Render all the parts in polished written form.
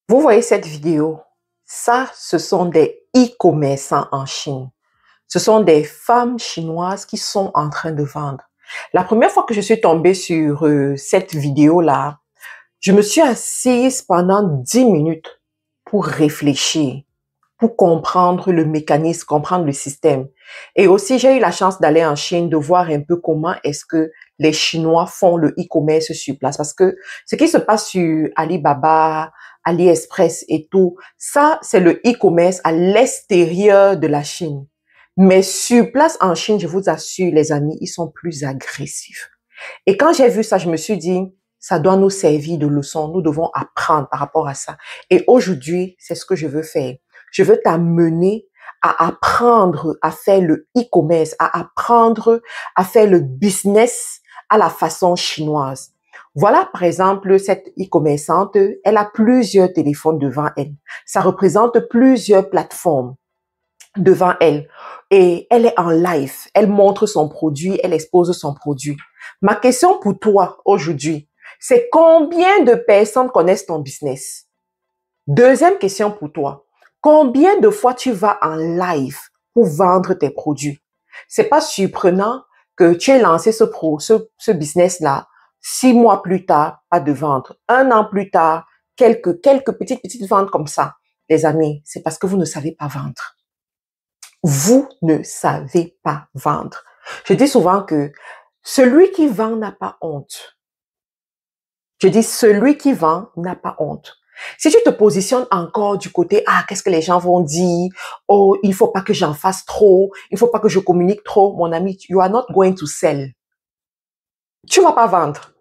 Vous voyez cette vidéo? Ça, ce sont des e-commerçants en Chine. Ce sont des femmes chinoises qui sont en train de vendre. La première fois que je suis tombée sur cette vidéo-là, je me suis assise pendant 10 minutes pour réfléchir, pour comprendre le mécanisme, comprendre le système. Et aussi, j'ai eu la chance d'aller en Chine, de voir un peu comment est-ce que les Chinois font le e-commerce sur place. Parce que ce qui se passe sur Alibaba, AliExpress et tout, ça, c'est le e-commerce à l'extérieur de la Chine. Mais sur place en Chine, je vous assure, les amis, ils sont plus agressifs. Et quand j'ai vu ça, je me suis dit, ça doit nous servir de leçon. Nous devons apprendre par rapport à ça. Et aujourd'hui, c'est ce que je veux faire. Je veux t'amener à apprendre à faire le e-commerce, à apprendre à faire le business à la façon chinoise. Voilà, par exemple, cette e-commerçante, elle a plusieurs téléphones devant elle. Ça représente plusieurs plateformes devant elle. Et elle est en live. Elle montre son produit, elle expose son produit. Ma question pour toi aujourd'hui, c'est combien de personnes connaissent ton business? Deuxième question pour toi, combien de fois tu vas en live pour vendre tes produits? C'est pas surprenant que tu aies lancé ce business-là 6 mois plus tard, pas de vente. 1 an plus tard, quelques petites ventes comme ça. Les amis, c'est parce que vous ne savez pas vendre. Vous ne savez pas vendre. Je dis souvent que celui qui vend n'a pas honte. Je dis celui qui vend n'a pas honte. Si tu te positionnes encore du côté, qu'est-ce que les gens vont dire? Oh, il faut pas que j'en fasse trop. Il faut pas que je communique trop. Mon ami, you are not going to sell. Tu vas pas vendre.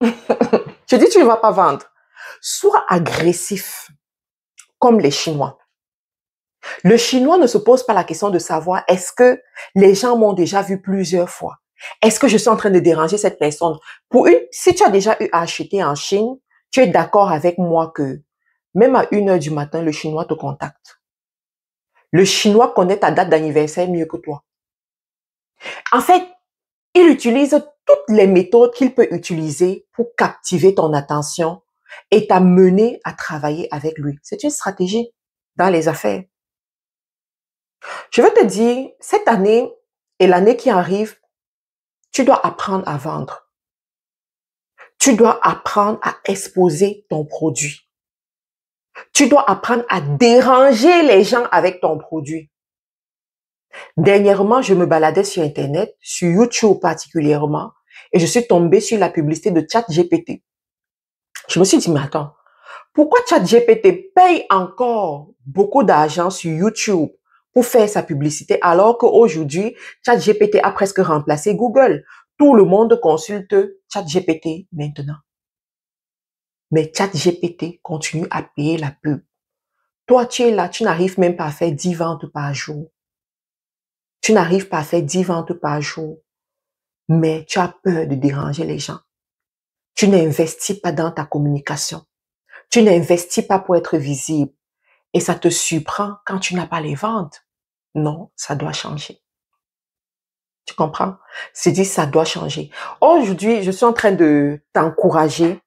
Je dis, tu ne vas pas vendre. Sois agressif comme les Chinois. Le Chinois ne se pose pas la question de savoir est-ce que les gens m'ont déjà vu plusieurs fois. Est-ce que je suis en train de déranger cette personne? Si tu as déjà eu à acheter en Chine, tu es d'accord avec moi que même à 1 heure du matin, le Chinois te contacte. Le Chinois connaît ta date d'anniversaire mieux que toi. En fait, il utilise toutes les méthodes qu'il peut utiliser pour captiver ton attention et t'amener à travailler avec lui. C'est une stratégie dans les affaires. Je veux te dire, cette année et l'année qui arrive, tu dois apprendre à vendre. Tu dois apprendre à exposer ton produit. Tu dois apprendre à déranger les gens avec ton produit. Dernièrement, je me baladais sur Internet, sur YouTube particulièrement, et je suis tombée sur la publicité de ChatGPT. Je me suis dit, mais attends, pourquoi ChatGPT paye encore beaucoup d'argent sur YouTube pour faire sa publicité alors qu'aujourd'hui, ChatGPT a presque remplacé Google? Tout le monde consulte ChatGPT maintenant. Mais ChatGPT continue à payer la pub. Toi, tu es là, tu n'arrives même pas à faire 10 ventes par jour. Tu n'arrives pas à faire 10 ventes par jour. Mais tu as peur de déranger les gens. Tu n'investis pas dans ta communication. Tu n'investis pas pour être visible. Et ça te surprend quand tu n'as pas les ventes. Non, ça doit changer. Tu comprends? C'est dit, ça doit changer. Aujourd'hui, je suis en train de t'encourager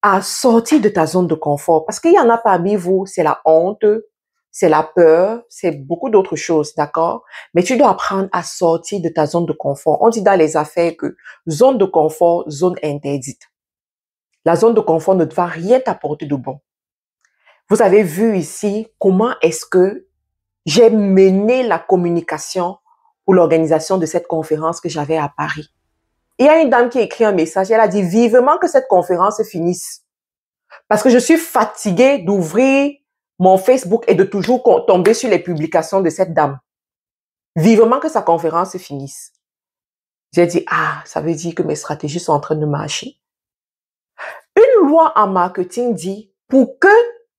à sortir de ta zone de confort. Parce qu'il y en a parmi vous, c'est la honte, c'est la peur, c'est beaucoup d'autres choses, d'accord? Mais tu dois apprendre à sortir de ta zone de confort. On dit dans les affaires que zone de confort, zone interdite. La zone de confort ne va rien t'apporter de bon. Vous avez vu ici comment est-ce que j'ai mené la communication pour l'organisation de cette conférence que j'avais à Paris. Il y a une dame qui a écrit un message, elle a dit vivement que cette conférence finisse. Parce que je suis fatiguée d'ouvrir mon Facebook et de toujours tomber sur les publications de cette dame. Vivement que sa conférence finisse. J'ai dit, ça veut dire que mes stratégies sont en train de marcher. Une loi en marketing dit, pour que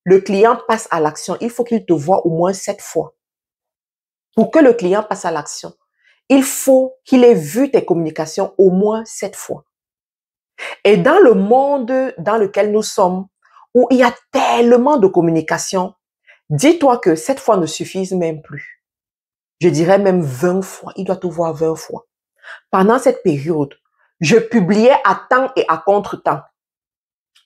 le client passe à l'action, il faut qu'il te voie au moins 7 fois. Pour que le client passe à l'action, il faut qu'il ait vu tes communications au moins 7 fois. Et dans le monde dans lequel nous sommes, où il y a tellement de communication, dis-toi que 7 fois ne suffisent même plus. Je dirais même 20 fois. Il doit te voir 20 fois. Pendant cette période, je publiais à temps et à contre-temps.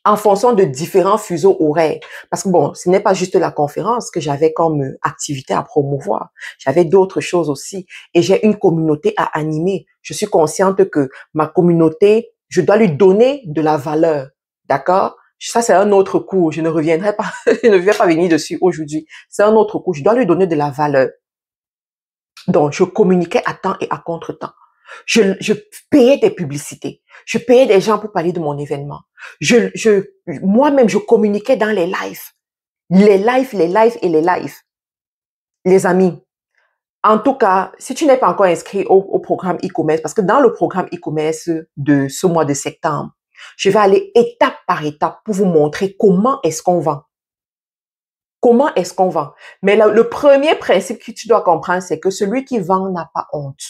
en fonction de différents fuseaux horaires. Parce que bon, ce n'est pas juste la conférence que j'avais comme activité à promouvoir. J'avais d'autres choses aussi. Et j'ai une communauté à animer. Je suis consciente que ma communauté, je dois lui donner de la valeur. D'accord? Ça, c'est un autre cours. Je ne reviendrai pas, je ne vais pas venir dessus aujourd'hui. C'est un autre cours. Je dois lui donner de la valeur. Donc, je communiquais à temps et à contre-temps. Je payais des publicités. Je payais des gens pour parler de mon événement. Moi-même, je communiquais dans les lives. Les lives. Les amis, en tout cas, si tu n'es pas encore inscrit au programme e-commerce, parce que dans le programme e-commerce de ce mois de septembre, je vais aller étape par étape pour vous montrer comment est-ce qu'on vend. Comment est-ce qu'on vend? Mais le premier principe que tu dois comprendre, c'est que celui qui vend n'a pas honte.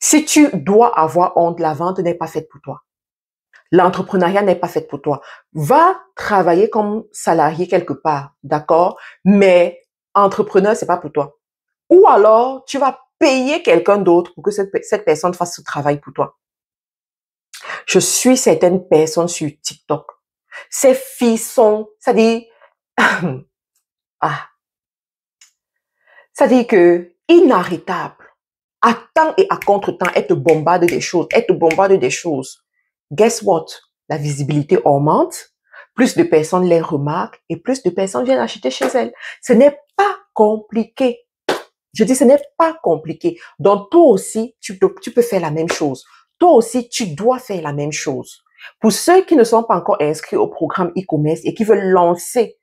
Si tu dois avoir honte, la vente n'est pas faite pour toi. L'entrepreneuriat n'est pas fait pour toi. Va travailler comme salarié quelque part, d'accord? Mais entrepreneur, c'est pas pour toi. Ou alors, tu vas payer quelqu'un d'autre pour que cette personne fasse ce travail pour toi. Je suis certaines personnes sur TikTok. Ces filles sont, c'est-à-dire, c'est-à-dire que inarrêtable. À temps et à contre-temps, elle te bombarde des choses. Guess what? La visibilité augmente, plus de personnes les remarquent et plus de personnes viennent acheter chez elles. Ce n'est pas compliqué. Je dis, ce n'est pas compliqué. Donc, toi aussi, tu peux faire la même chose. Toi aussi, tu dois faire la même chose. Pour ceux qui ne sont pas encore inscrits au programme e-commerce et qui veulent lancer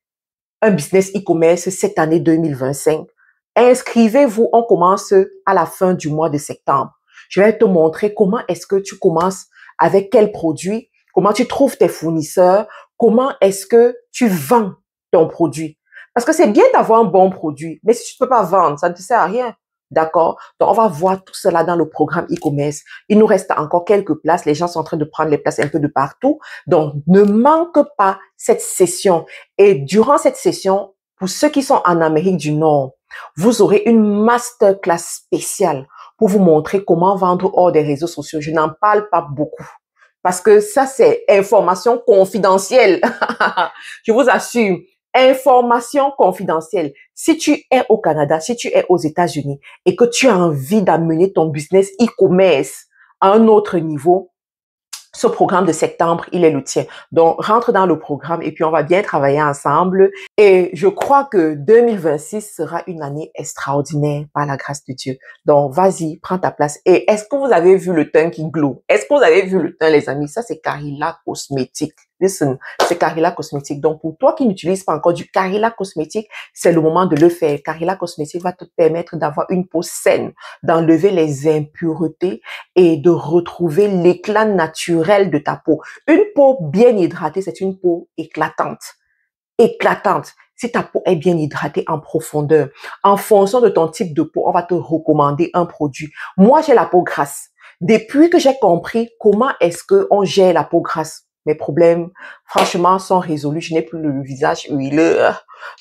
un business e-commerce cette année 2025, inscrivez-vous, on commence à la fin du mois de septembre. Je vais te montrer comment est-ce que tu commences, avec quel produit, comment tu trouves tes fournisseurs, comment est-ce que tu vends ton produit. Parce que c'est bien d'avoir un bon produit, mais si tu ne peux pas vendre, ça ne te sert à rien. D'accord? Donc, on va voir tout cela dans le programme e-commerce. Il nous reste encore quelques places. Les gens sont en train de prendre les places un peu de partout. Donc, ne manque pas cette session. Et durant cette session, pour ceux qui sont en Amérique du Nord, vous aurez une masterclass spéciale pour vous montrer comment vendre hors des réseaux sociaux. Je n'en parle pas beaucoup parce que ça, c'est information confidentielle. Je vous assure, information confidentielle. Si tu es au Canada, si tu es aux États-Unis et que tu as envie d'amener ton business e-commerce à un autre niveau, ce programme de septembre, il est le tien. Donc, rentre dans le programme et puis on va bien travailler ensemble. Et je crois que 2026 sera une année extraordinaire par la grâce de Dieu. Donc, vas-y, prends ta place. Et est-ce que vous avez vu le teint qui glow? Est-ce que vous avez vu le teint, les amis? Ça, c'est Carilla Cosmétique. Listen, c'est Carilla Cosmétique. Donc, pour toi qui n'utilises pas encore du Carilla Cosmétique, c'est le moment de le faire. Carilla Cosmétique va te permettre d'avoir une peau saine, d'enlever les impuretés et de retrouver l'éclat naturel de ta peau. Une peau bien hydratée, c'est une peau éclatante. Éclatante. Si ta peau est bien hydratée en profondeur, en fonction de ton type de peau, on va te recommander un produit. Moi, j'ai la peau grasse. Depuis que j'ai compris comment est-ce qu'on gère la peau grasse, mes problèmes, franchement, sont résolus. Je n'ai plus le visage huileux.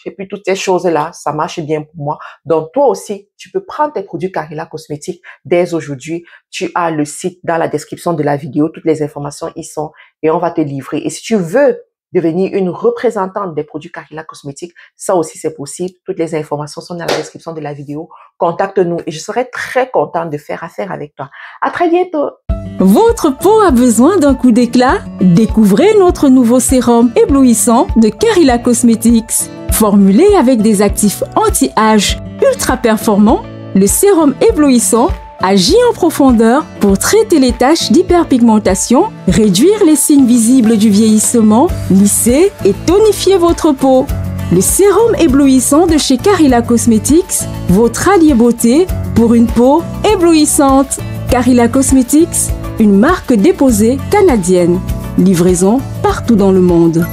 J'ai plus toutes ces choses-là. Ça marche bien pour moi. Donc, toi aussi, tu peux prendre tes produits Carilla Cosmétique dès aujourd'hui. Tu as le site dans la description de la vidéo. Toutes les informations y sont et on va te livrer. Et si tu veux devenir une représentante des produits Carilla Cosmétique, ça aussi c'est possible. Toutes les informations sont dans la description de la vidéo. Contacte-nous et je serai très contente de faire affaire avec toi. À très bientôt. Votre peau a besoin d'un coup d'éclat? Découvrez notre nouveau sérum éblouissant de Carilla Cosmetics. Formulé avec des actifs anti-âge ultra performants, le sérum éblouissant agit en profondeur pour traiter les taches d'hyperpigmentation, réduire les signes visibles du vieillissement, lisser et tonifier votre peau. Le sérum éblouissant de chez Carilla Cosmetics, votre allié beauté pour une peau éblouissante. Carilla Cosmetics, une marque déposée canadienne. Livraison partout dans le monde.